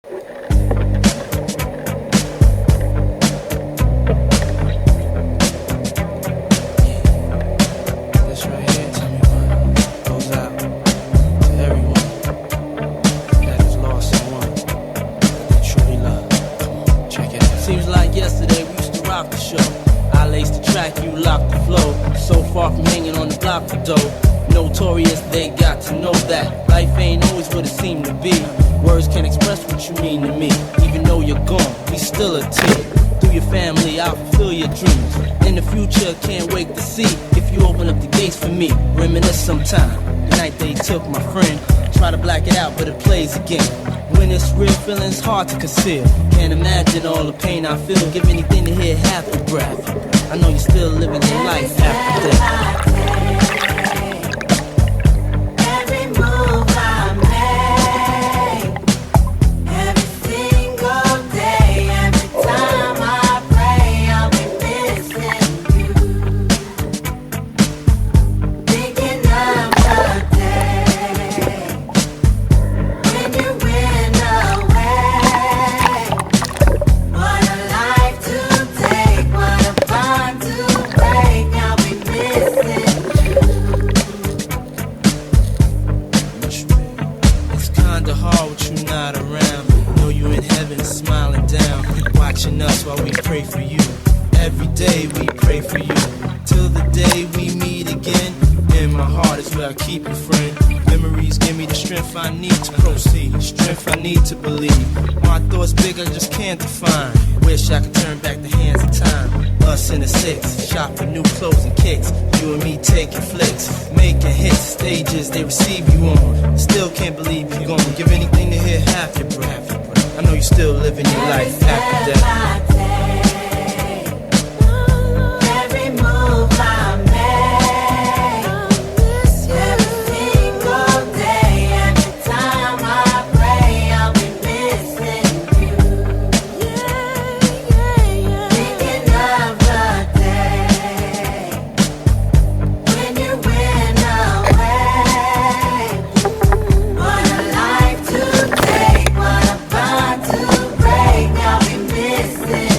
Seems like yesterday we used to rock the show. I laced the track, you locked the flow. So far from hanging on the block for dough. Notorious, they got to know that life ain't always what it seemed to be. Words can't express what you mean to me. Even though you're gone, we still a team. Through your family, I'll fulfill your dreams. In the future, can't wait to see if you open up the gates for me. Reminisce sometime. The night they took my friend. Try to black it out, but it plays again. When it's real, feeling's hard to conceal. Can't imagine all the pain I feel. Give anything to hear half the breath. I know you're still living your life after death. Watching us while we pray for you. Every day we pray for you. Till the day we meet again. In my heart is where I keep you, friend. Memories give me the strength I need to proceed. Strength I need to believe. My thoughts big, I just can't define. Wish I could turn back the hands of time. Us in the six, shop for new clothes and kicks. You and me taking flicks, making hits, stages they receive you on. Still can't believe you're gone. Give anything to hear half your breath. I know you're still living your life after death. Every move I make, every single day, every time I pray, I'll be missing you. Thinking of the day when you went away. What a life to take, what a bond to break, I'll be missing.